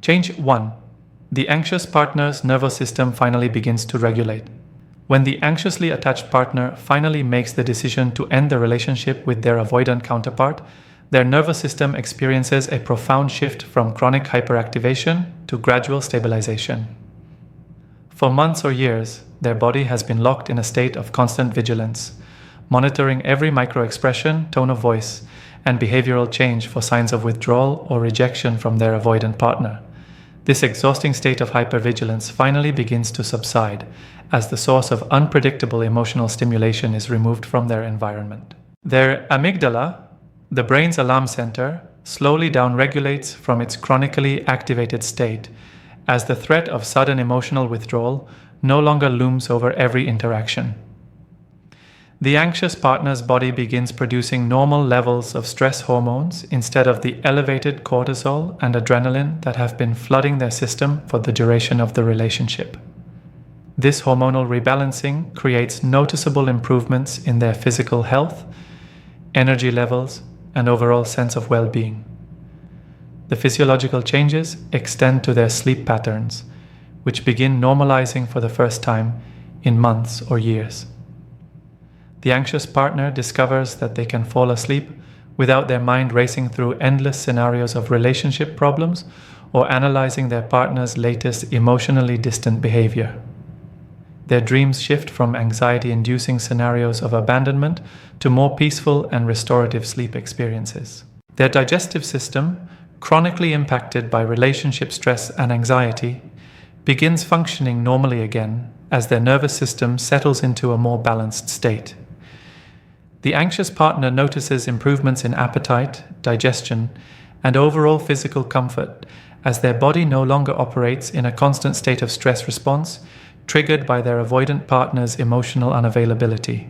Change 1. The anxious partner's nervous system finally begins to regulate. When the anxiously attached partner finally makes the decision to end the relationship with their avoidant counterpart, their nervous system experiences a profound shift from chronic hyperactivation to gradual stabilization. For months or years, their body has been locked in a state of constant vigilance, monitoring every microexpression, tone of voice, and behavioral change for signs of withdrawal or rejection from their avoidant partner. This exhausting state of hypervigilance finally begins to subside as the source of unpredictable emotional stimulation is removed from their environment. Their amygdala, the brain's alarm center, slowly downregulates from its chronically activated state as the threat of sudden emotional withdrawal no longer looms over every interaction. The anxious partner's body begins producing normal levels of stress hormones instead of the elevated cortisol and adrenaline that have been flooding their system for the duration of the relationship. This hormonal rebalancing creates noticeable improvements in their physical health, energy levels, and overall sense of well-being. The physiological changes extend to their sleep patterns, which begin normalizing for the first time in months or years. The anxious partner discovers that they can fall asleep without their mind racing through endless scenarios of relationship problems or analyzing their partner's latest emotionally distant behavior. Their dreams shift from anxiety-inducing scenarios of abandonment to more peaceful and restorative sleep experiences. Their digestive system, chronically impacted by relationship stress and anxiety, begins functioning normally again as their nervous system settles into a more balanced state. The anxious partner notices improvements in appetite, digestion, and overall physical comfort as their body no longer operates in a constant state of stress response triggered by their avoidant partner's emotional unavailability.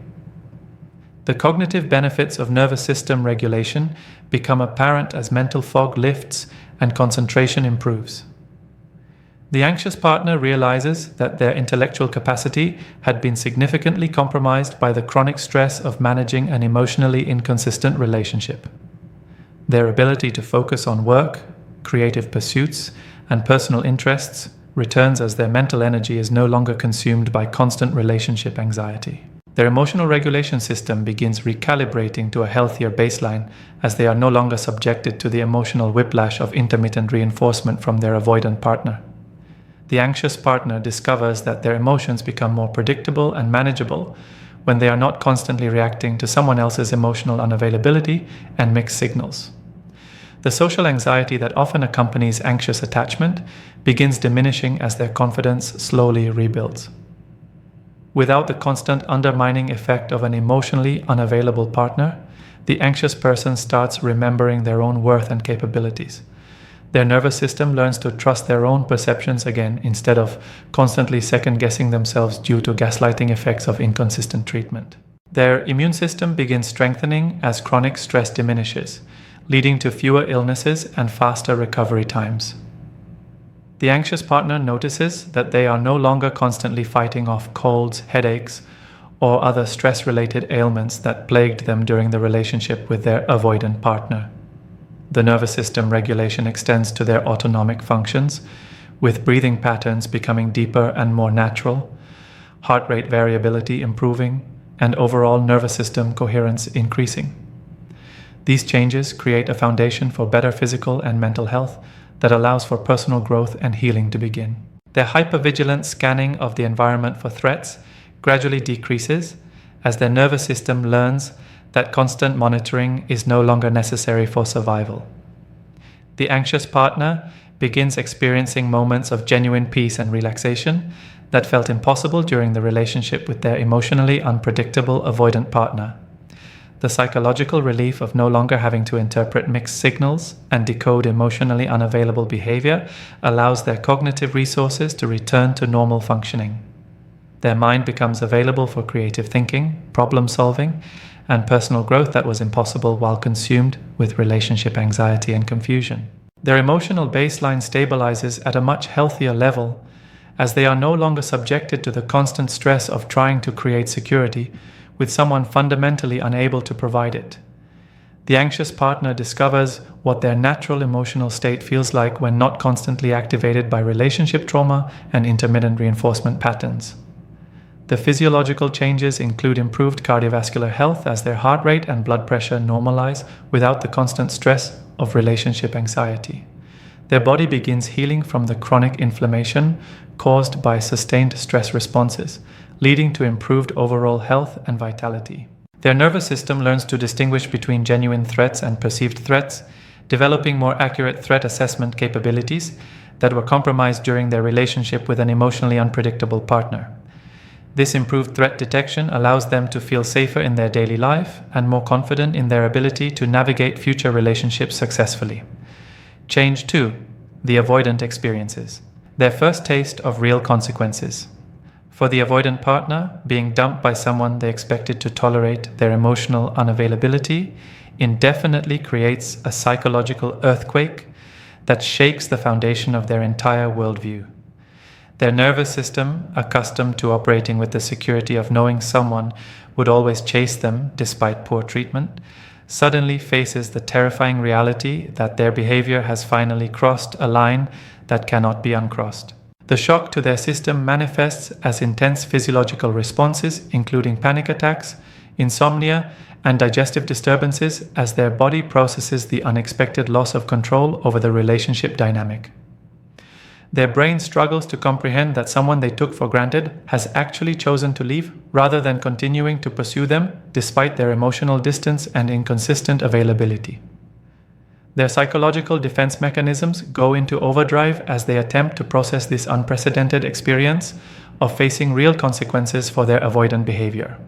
The cognitive benefits of nervous system regulation become apparent as mental fog lifts and concentration improves. The anxious partner realizes that their intellectual capacity had been significantly compromised by the chronic stress of managing an emotionally inconsistent relationship. Their ability to focus on work, creative pursuits, and personal interests returns as their mental energy is no longer consumed by constant relationship anxiety. Their emotional regulation system begins recalibrating to a healthier baseline as they are no longer subjected to the emotional whiplash of intermittent reinforcement from their avoidant partner. The anxious partner discovers that their emotions become more predictable and manageable when they are not constantly reacting to someone else's emotional unavailability and mixed signals. The social anxiety that often accompanies anxious attachment begins diminishing as their confidence slowly rebuilds. Without the constant undermining effect of an emotionally unavailable partner, the anxious person starts remembering their own worth and capabilities. Their nervous system learns to trust their own perceptions again instead of constantly second-guessing themselves due to gaslighting effects of inconsistent treatment. Their immune system begins strengthening as chronic stress diminishes, leading to fewer illnesses and faster recovery times. The anxious partner notices that they are no longer constantly fighting off colds, headaches, or other stress-related ailments that plagued them during the relationship with their avoidant partner. The nervous system regulation extends to their autonomic functions, with breathing patterns becoming deeper and more natural, heart rate variability improving, and overall nervous system coherence increasing. These changes create a foundation for better physical and mental health that allows for personal growth and healing to begin. Their hypervigilant scanning of the environment for threats gradually decreases as their nervous system learns that constant monitoring is no longer necessary for survival. The anxious partner begins experiencing moments of genuine peace and relaxation that felt impossible during the relationship with their emotionally unpredictable avoidant partner. The psychological relief of no longer having to interpret mixed signals and decode emotionally unavailable behavior allows their cognitive resources to return to normal functioning. Their mind becomes available for creative thinking, problem solving, and personal growth that was impossible while consumed with relationship anxiety and confusion. Their emotional baseline stabilizes at a much healthier level as they are no longer subjected to the constant stress of trying to create security with someone fundamentally unable to provide it. The anxious partner discovers what their natural emotional state feels like when not constantly activated by relationship trauma and intermittent reinforcement patterns. The physiological changes include improved cardiovascular health as their heart rate and blood pressure normalize without the constant stress of relationship anxiety. Their body begins healing from the chronic inflammation caused by sustained stress responses, leading to improved overall health and vitality. Their nervous system learns to distinguish between genuine threats and perceived threats, developing more accurate threat assessment capabilities that were compromised during their relationship with an emotionally unpredictable partner. This improved threat detection allows them to feel safer in their daily life and more confident in their ability to navigate future relationships successfully. Change 2. The avoidant experiences. Their first taste of real consequences. For the avoidant partner, being dumped by someone they expected to tolerate their emotional unavailability indefinitely creates a psychological earthquake that shakes the foundation of their entire worldview. Their nervous system, accustomed to operating with the security of knowing someone would always chase them despite poor treatment, suddenly faces the terrifying reality that their behavior has finally crossed a line that cannot be uncrossed. The shock to their system manifests as intense physiological responses, including panic attacks, insomnia, and digestive disturbances as their body processes the unexpected loss of control over the relationship dynamic. Their brain struggles to comprehend that someone they took for granted has actually chosen to leave rather than continuing to pursue them despite their emotional distance and inconsistent availability. Their psychological defense mechanisms go into overdrive as they attempt to process this unprecedented experience of facing real consequences for their avoidant behavior.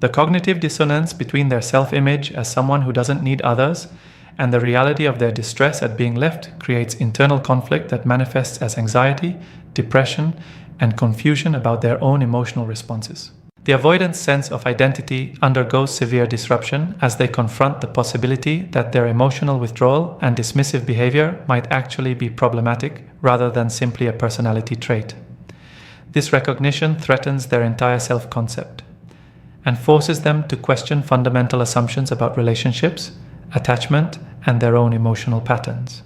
The cognitive dissonance between their self-image as someone who doesn't need others and the reality of their distress at being left creates internal conflict that manifests as anxiety, depression, and confusion about their own emotional responses. The avoidant's sense of identity undergoes severe disruption as they confront the possibility that their emotional withdrawal and dismissive behavior might actually be problematic rather than simply a personality trait. This recognition threatens their entire self-concept and forces them to question fundamental assumptions about relationships, attachment, and their own emotional patterns.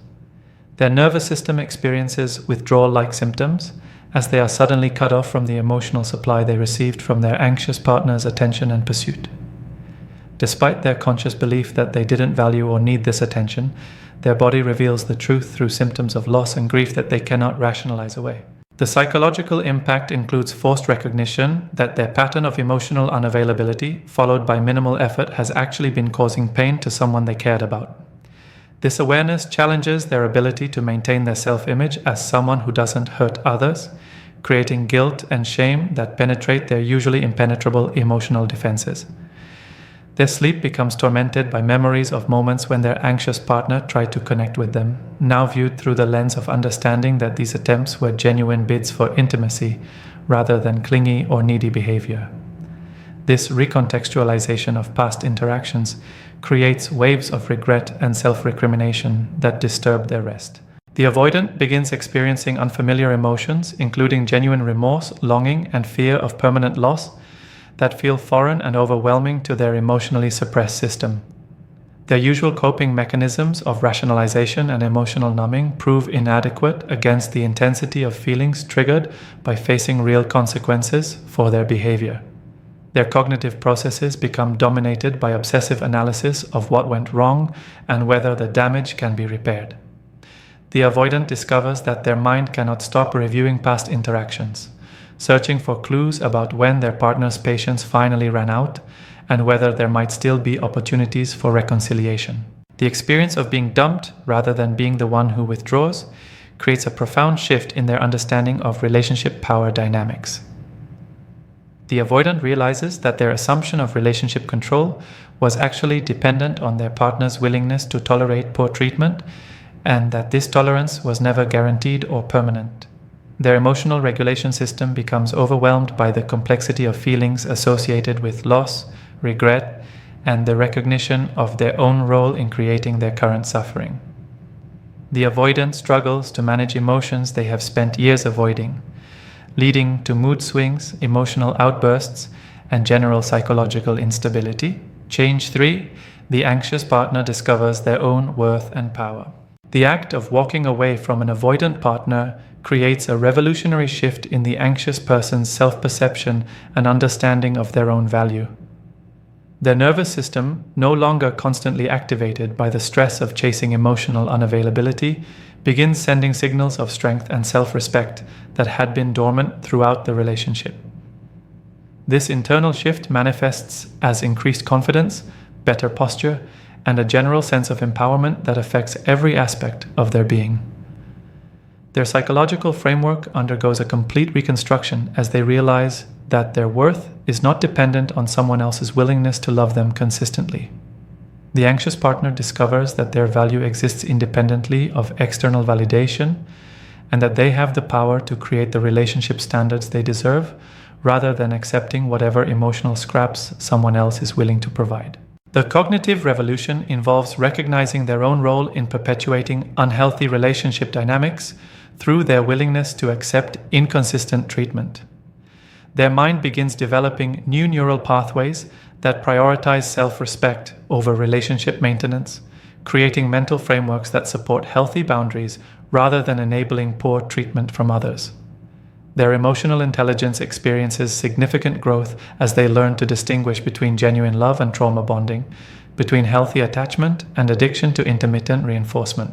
Their nervous system experiences withdrawal-like symptoms as they are suddenly cut off from the emotional supply they received from their anxious partner's attention and pursuit. Despite their conscious belief that they didn't value or need this attention, their body reveals the truth through symptoms of loss and grief that they cannot rationalize away. The psychological impact includes forced recognition that their pattern of emotional unavailability, followed by minimal effort, has actually been causing pain to someone they cared about. This awareness challenges their ability to maintain their self-image as someone who doesn't hurt others, creating guilt and shame that penetrate their usually impenetrable emotional defenses. Their sleep becomes tormented by memories of moments when their anxious partner tried to connect with them, now viewed through the lens of understanding that these attempts were genuine bids for intimacy rather than clingy or needy behavior. This recontextualization of past interactions creates waves of regret and self-recrimination that disturb their rest. The avoidant begins experiencing unfamiliar emotions, including genuine remorse, longing, and fear of permanent loss, that feel foreign and overwhelming to their emotionally suppressed system. Their usual coping mechanisms of rationalization and emotional numbing prove inadequate against the intensity of feelings triggered by facing real consequences for their behavior. Their cognitive processes become dominated by obsessive analysis of what went wrong and whether the damage can be repaired. The avoidant discovers that their mind cannot stop reviewing past interactions, searching for clues about when their partner's patience finally ran out and whether there might still be opportunities for reconciliation. The experience of being dumped rather than being the one who withdraws creates a profound shift in their understanding of relationship power dynamics. The avoidant realizes that their assumption of relationship control was actually dependent on their partner's willingness to tolerate poor treatment, and that this tolerance was never guaranteed or permanent. Their emotional regulation system becomes overwhelmed by the complexity of feelings associated with loss, regret, and the recognition of their own role in creating their current suffering. The avoidant struggles to manage emotions they have spent years avoiding, leading to mood swings, emotional outbursts, and general psychological instability. Change 3. the anxious partner discovers their own worth and power. The act of walking away from an avoidant partner creates a revolutionary shift in the anxious person's self-perception and understanding of their own value. Their nervous system, no longer constantly activated by the stress of chasing emotional unavailability, begins sending signals of strength and self-respect that had been dormant throughout the relationship. This internal shift manifests as increased confidence, better posture, and a general sense of empowerment that affects every aspect of their being. Their psychological framework undergoes a complete reconstruction as they realize that their worth is not dependent on someone else's willingness to love them consistently. The anxious partner discovers that their value exists independently of external validation and that they have the power to create the relationship standards they deserve rather than accepting whatever emotional scraps someone else is willing to provide. The cognitive revolution involves recognizing their own role in perpetuating unhealthy relationship dynamics through their willingness to accept inconsistent treatment. Their mind begins developing new neural pathways that prioritize self-respect over relationship maintenance, creating mental frameworks that support healthy boundaries rather than enabling poor treatment from others. Their emotional intelligence experiences significant growth as they learn to distinguish between genuine love and trauma bonding, between healthy attachment and addiction to intermittent reinforcement.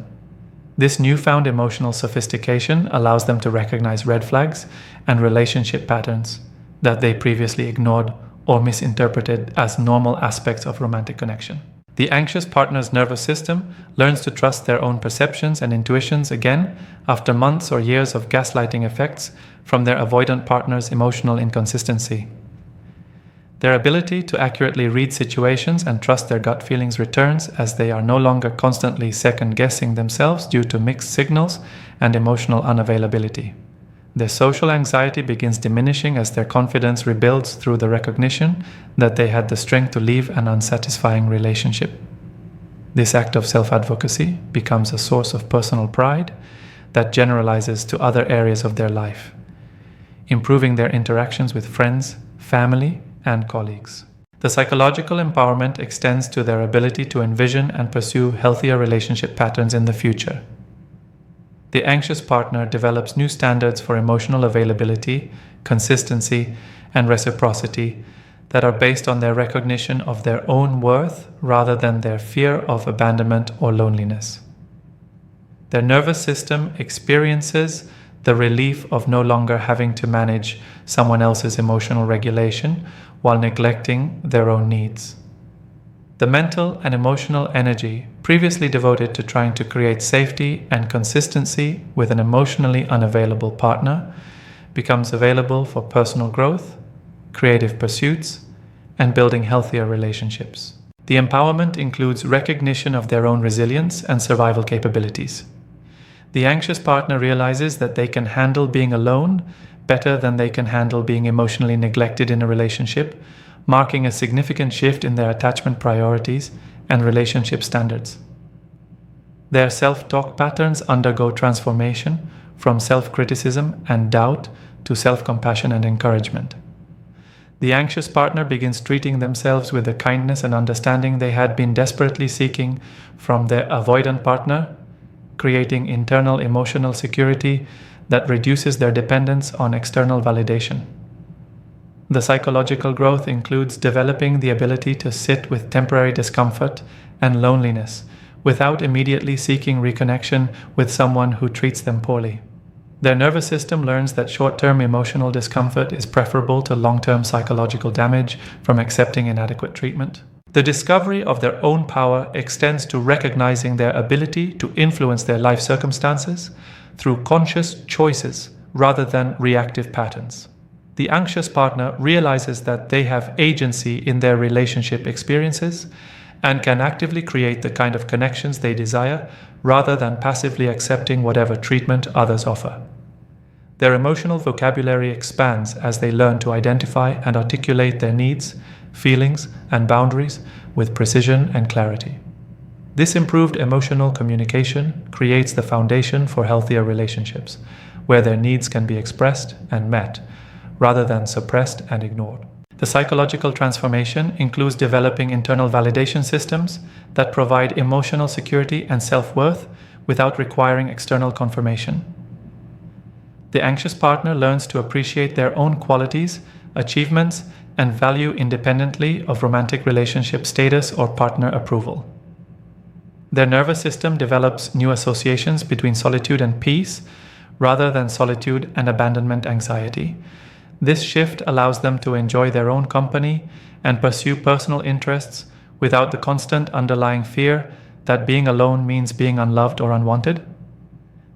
This newfound emotional sophistication allows them to recognize red flags and relationship patterns that they previously ignored or misinterpreted as normal aspects of romantic connection. The anxious partner's nervous system learns to trust their own perceptions and intuitions again after months or years of gaslighting effects from their avoidant partner's emotional inconsistency. Their ability to accurately read situations and trust their gut feelings returns as they are no longer constantly second-guessing themselves due to mixed signals and emotional unavailability. Their social anxiety begins diminishing as their confidence rebuilds through the recognition that they had the strength to leave an unsatisfying relationship. This act of self-advocacy becomes a source of personal pride that generalizes to other areas of their life, improving their interactions with friends, family, and colleagues. The psychological empowerment extends to their ability to envision and pursue healthier relationship patterns in the future. The anxious partner develops new standards for emotional availability, consistency, and reciprocity that are based on their recognition of their own worth rather than their fear of abandonment or loneliness. Their nervous system experiences the relief of no longer having to manage someone else's emotional regulation while neglecting their own needs. The mental and emotional energy previously devoted to trying to create safety and consistency with an emotionally unavailable partner becomes available for personal growth, creative pursuits, and building healthier relationships. The empowerment includes recognition of their own resilience and survival capabilities. The anxious partner realizes that they can handle being alone better than they can handle being emotionally neglected in a relationship, marking a significant shift in their attachment priorities and relationship standards. Their self-talk patterns undergo transformation from self-criticism and doubt to self-compassion and encouragement. The anxious partner begins treating themselves with the kindness and understanding they had been desperately seeking from their avoidant partner, creating internal emotional security that reduces their dependence on external validation. The psychological growth includes developing the ability to sit with temporary discomfort and loneliness without immediately seeking reconnection with someone who treats them poorly. Their nervous system learns that short-term emotional discomfort is preferable to long-term psychological damage from accepting inadequate treatment. The discovery of their own power extends to recognizing their ability to influence their life circumstances through conscious choices rather than reactive patterns. The anxious partner realizes that they have agency in their relationship experiences and can actively create the kind of connections they desire rather than passively accepting whatever treatment others offer. Their emotional vocabulary expands as they learn to identify and articulate their needs, feelings, and boundaries with precision and clarity. This improved emotional communication creates the foundation for healthier relationships, where their needs can be expressed and met, rather than suppressed and ignored. The psychological transformation includes developing internal validation systems that provide emotional security and self-worth without requiring external confirmation. The anxious partner learns to appreciate their own qualities, achievements, and value independently of romantic relationship status or partner approval. Their nervous system develops new associations between solitude and peace, rather than solitude and abandonment anxiety. This shift allows them to enjoy their own company and pursue personal interests without the constant underlying fear that being alone means being unloved or unwanted.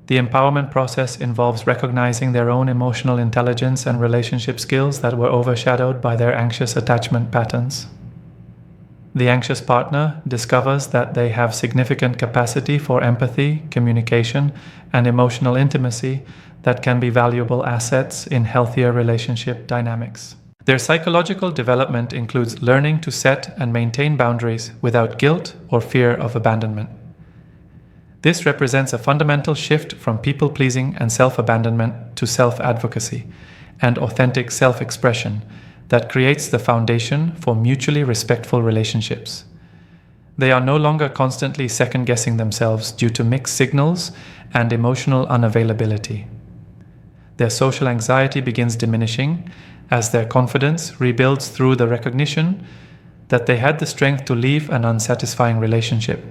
The empowerment process involves recognizing their own emotional intelligence and relationship skills that were overshadowed by their anxious attachment patterns. The anxious partner discovers that they have significant capacity for empathy, communication, and emotional intimacy that can be valuable assets in healthier relationship dynamics. Their psychological development includes learning to set and maintain boundaries without guilt or fear of abandonment. This represents a fundamental shift from people-pleasing and self-abandonment to self-advocacy and authentic self-expression that creates the foundation for mutually respectful relationships. They are no longer constantly second-guessing themselves due to mixed signals and emotional unavailability. Their social anxiety begins diminishing as their confidence rebuilds through the recognition that they had the strength to leave an unsatisfying relationship.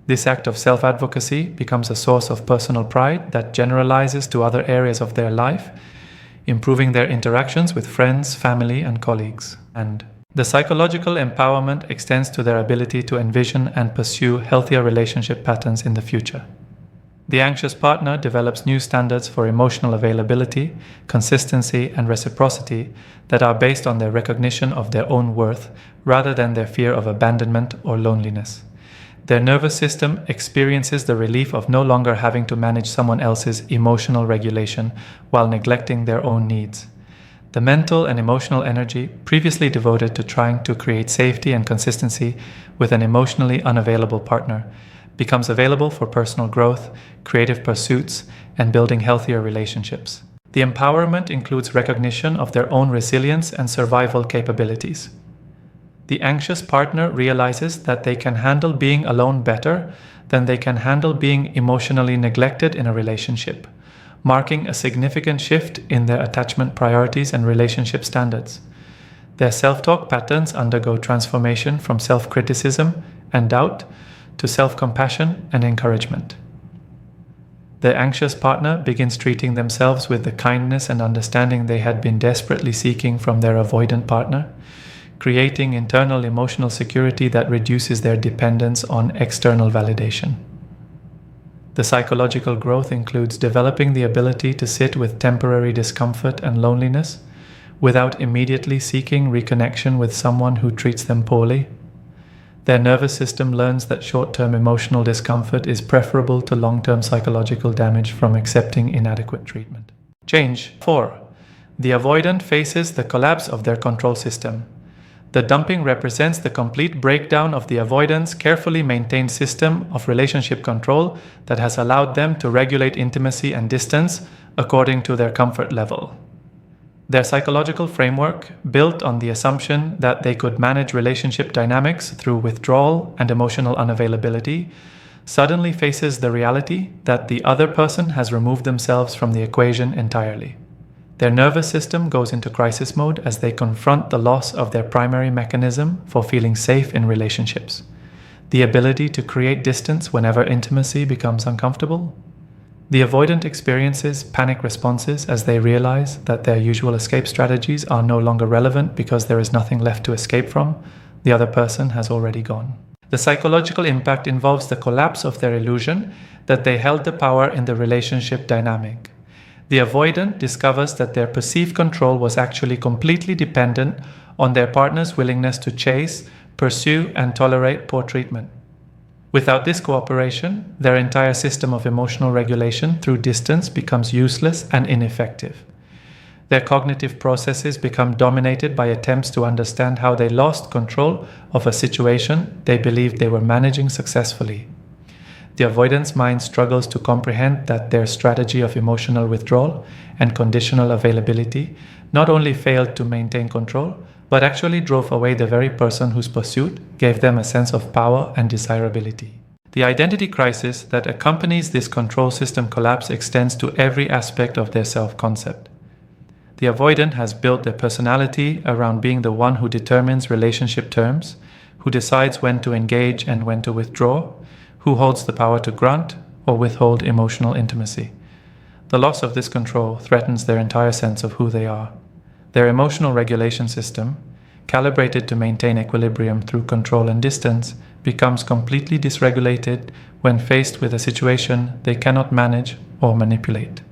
This act of self-advocacy becomes a source of personal pride that generalizes to other areas of their life, improving their interactions with friends, family, and colleagues. And the psychological empowerment extends to their ability to envision and pursue healthier relationship patterns in the future. The anxious partner develops new standards for emotional availability, consistency, and reciprocity that are based on their recognition of their own worth rather than their fear of abandonment or loneliness. Their nervous system experiences the relief of no longer having to manage someone else's emotional regulation while neglecting their own needs. The mental and emotional energy previously devoted to trying to create safety and consistency with an emotionally unavailable partner becomes available for personal growth, creative pursuits, and building healthier relationships. The empowerment includes recognition of their own resilience and survival capabilities. The anxious partner realizes that they can handle being alone better than they can handle being emotionally neglected in a relationship, marking a significant shift in their attachment priorities and relationship standards. Their self-talk patterns undergo transformation from self-criticism and doubt to self-compassion and encouragement. The anxious partner begins treating themselves with the kindness and understanding they had been desperately seeking from their avoidant partner, creating internal emotional security that reduces their dependence on external validation. The psychological growth includes developing the ability to sit with temporary discomfort and loneliness without immediately seeking reconnection with someone who treats them poorly. Their nervous system learns that short-term emotional discomfort is preferable to long-term psychological damage from accepting inadequate treatment. Change 4. The avoidant faces the collapse of their control system. The dumping represents the complete breakdown of the avoidant's carefully maintained system of relationship control that has allowed them to regulate intimacy and distance according to their comfort level. Their psychological framework, built on the assumption that they could manage relationship dynamics through withdrawal and emotional unavailability, suddenly faces the reality that the other person has removed themselves from the equation entirely. Their nervous system goes into crisis mode as they confront the loss of their primary mechanism for feeling safe in relationships, the ability to create distance whenever intimacy becomes uncomfortable. The avoidant experiences panic responses as they realize that their usual escape strategies are no longer relevant because there is nothing left to escape from. The other person has already gone. The psychological impact involves the collapse of their illusion that they held the power in the relationship dynamic. The avoidant discovers that their perceived control was actually completely dependent on their partner's willingness to chase, pursue, and tolerate poor treatment. Without this cooperation, their entire system of emotional regulation through distance becomes useless and ineffective. Their cognitive processes become dominated by attempts to understand how they lost control of a situation they believed they were managing successfully. The avoidance mind struggles to comprehend that their strategy of emotional withdrawal and conditional availability not only failed to maintain control, but actually drove away the very person whose pursuit gave them a sense of power and desirability. The identity crisis that accompanies this control system collapse extends to every aspect of their self-concept. The avoidant has built their personality around being the one who determines relationship terms, who decides when to engage and when to withdraw, who holds the power to grant or withhold emotional intimacy. The loss of this control threatens their entire sense of who they are. Their emotional regulation system, calibrated to maintain equilibrium through control and distance, becomes completely dysregulated when faced with a situation they cannot manage or manipulate.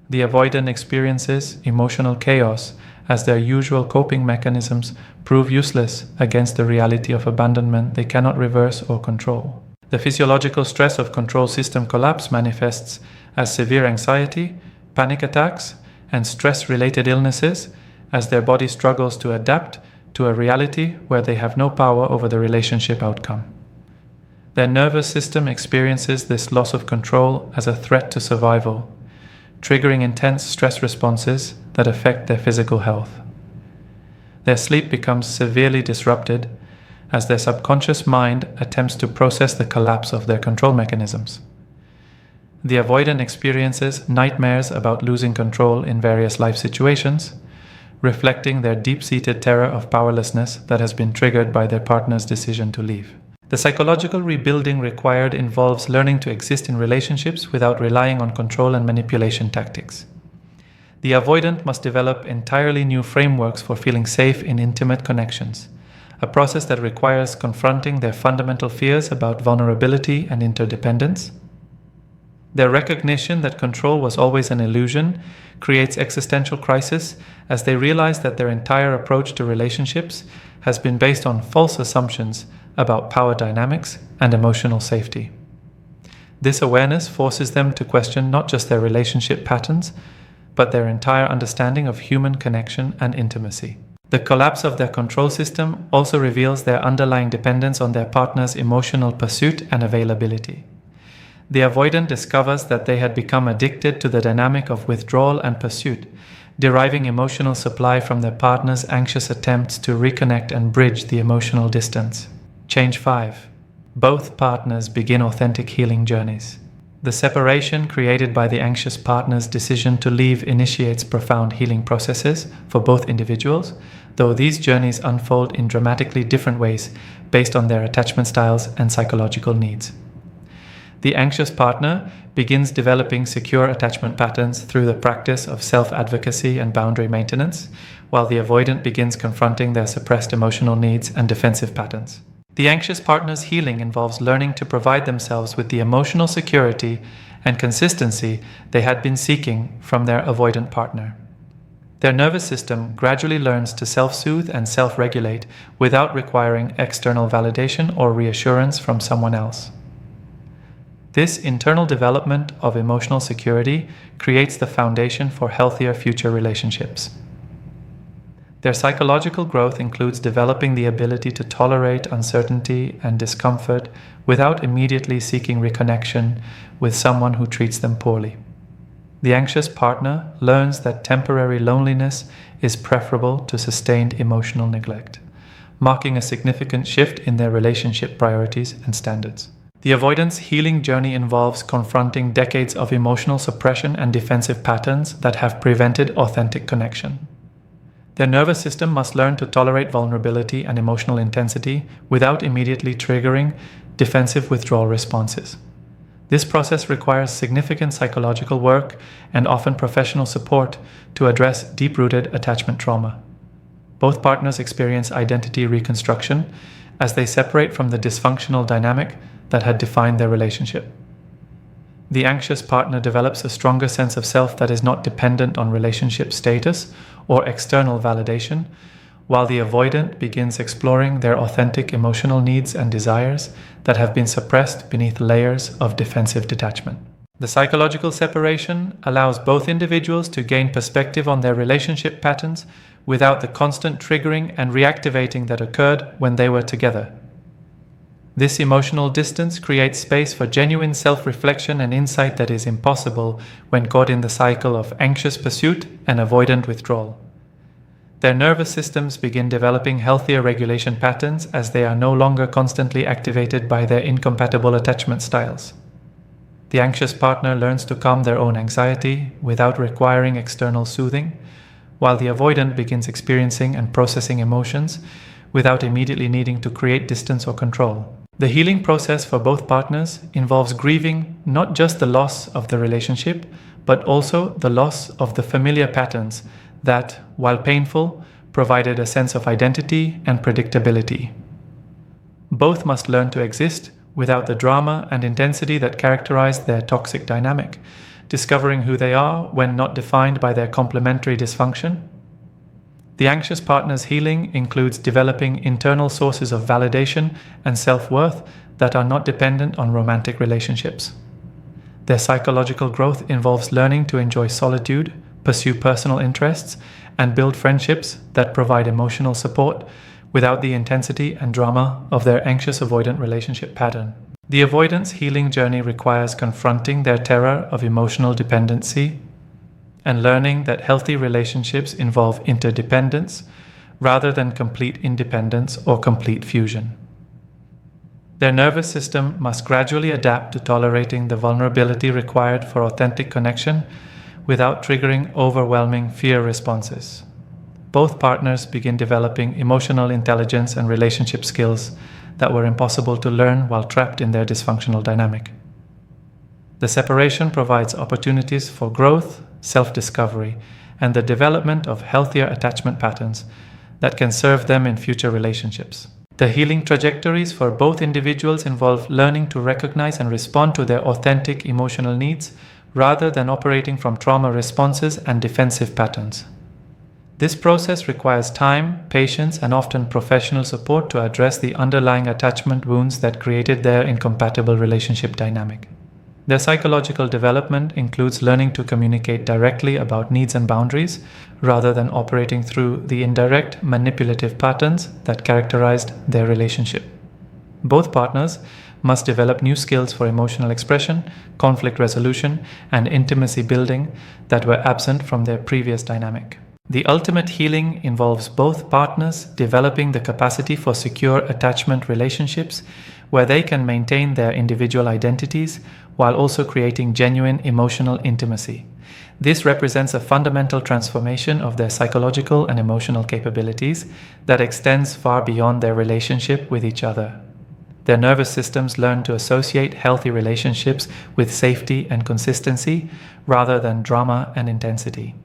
The avoidant experiences emotional chaos as their usual coping mechanisms prove useless against the reality of abandonment they cannot reverse or control. The physiological stress of control system collapse manifests as severe anxiety, panic attacks, and stress-related illnesses as their body struggles to adapt to a reality where they have no power over the relationship outcome. Their nervous system experiences this loss of control as a threat to survival, triggering intense stress responses that affect their physical health. Their sleep becomes severely disrupted as their subconscious mind attempts to process the collapse of their control mechanisms. The avoidant experiences nightmares about losing control in various life situations, reflecting their deep-seated terror of powerlessness that has been triggered by their partner's decision to leave. The psychological rebuilding required involves learning to exist in relationships without relying on control and manipulation tactics. The avoidant must develop entirely new frameworks for feeling safe in intimate connections, a process that requires confronting their fundamental fears about vulnerability and interdependence. Their recognition that control was always an illusion creates existential crisis as they realize that their entire approach to relationships has been based on false assumptions about power dynamics and emotional safety. This awareness forces them to question not just their relationship patterns, but their entire understanding of human connection and intimacy. The collapse of their control system also reveals their underlying dependence on their partner's emotional pursuit and availability. The avoidant discovers that they had become addicted to the dynamic of withdrawal and pursuit, deriving emotional supply from their partner's anxious attempts to reconnect and bridge the emotional distance. Change 5. Both partners begin authentic healing journeys. The separation created by the anxious partner's decision to leave initiates profound healing processes for both individuals, though these journeys unfold in dramatically different ways based on their attachment styles and psychological needs. The anxious partner begins developing secure attachment patterns through the practice of self-advocacy and boundary maintenance, while the avoidant begins confronting their suppressed emotional needs and defensive patterns. The anxious partner's healing involves learning to provide themselves with the emotional security and consistency they had been seeking from their avoidant partner. Their nervous system gradually learns to self-soothe and self-regulate without requiring external validation or reassurance from someone else. This internal development of emotional security creates the foundation for healthier future relationships. Their psychological growth includes developing the ability to tolerate uncertainty and discomfort without immediately seeking reconnection with someone who treats them poorly. The anxious partner learns that temporary loneliness is preferable to sustained emotional neglect, marking a significant shift in their relationship priorities and standards. The avoidance healing journey involves confronting decades of emotional suppression and defensive patterns that have prevented authentic connection. Their nervous system must learn to tolerate vulnerability and emotional intensity without immediately triggering defensive withdrawal responses. This process requires significant psychological work and often professional support to address deep-rooted attachment trauma. Both partners experience identity reconstruction as they separate from the dysfunctional dynamic that had defined their relationship. The anxious partner develops a stronger sense of self that is not dependent on relationship status or external validation, while the avoidant begins exploring their authentic emotional needs and desires that have been suppressed beneath layers of defensive detachment. The psychological separation allows both individuals to gain perspective on their relationship patterns without the constant triggering and reactivating that occurred when they were together. This emotional distance creates space for genuine self-reflection and insight that is impossible when caught in the cycle of anxious pursuit and avoidant withdrawal. Their nervous systems begin developing healthier regulation patterns as they are no longer constantly activated by their incompatible attachment styles. The anxious partner learns to calm their own anxiety without requiring external soothing, while the avoidant begins experiencing and processing emotions without immediately needing to create distance or control. The healing process for both partners involves grieving not just the loss of the relationship, but also the loss of the familiar patterns that, while painful, provided a sense of identity and predictability. Both must learn to exist without the drama and intensity that characterized their toxic dynamic, discovering who they are when not defined by their complementary dysfunction. The anxious partner's healing includes developing internal sources of validation and self-worth that are not dependent on romantic relationships. Their psychological growth involves learning to enjoy solitude, pursue personal interests, and build friendships that provide emotional support without the intensity and drama of their anxious avoidant relationship pattern. The avoidance healing journey requires confronting their terror of emotional dependency and learning that healthy relationships involve interdependence rather than complete independence or complete fusion. Their nervous system must gradually adapt to tolerating the vulnerability required for authentic connection without triggering overwhelming fear responses. Both partners begin developing emotional intelligence and relationship skills that were impossible to learn while trapped in their dysfunctional dynamic. The separation provides opportunities for growth, self-discovery, and the development of healthier attachment patterns that can serve them in future relationships. The healing trajectories for both individuals involve learning to recognize and respond to their authentic emotional needs rather than operating from trauma responses and defensive patterns. This process requires time, patience, and often professional support to address the underlying attachment wounds that created their incompatible relationship dynamic. Their psychological development includes learning to communicate directly about needs and boundaries rather than operating through the indirect, manipulative patterns that characterized their relationship. Both partners must develop new skills for emotional expression, conflict resolution, and intimacy building that were absent from their previous dynamic. The ultimate healing involves both partners developing the capacity for secure attachment relationships where they can maintain their individual identities while also creating genuine emotional intimacy. This represents a fundamental transformation of their psychological and emotional capabilities that extends far beyond their relationship with each other. Their nervous systems learn to associate healthy relationships with safety and consistency rather than drama and intensity.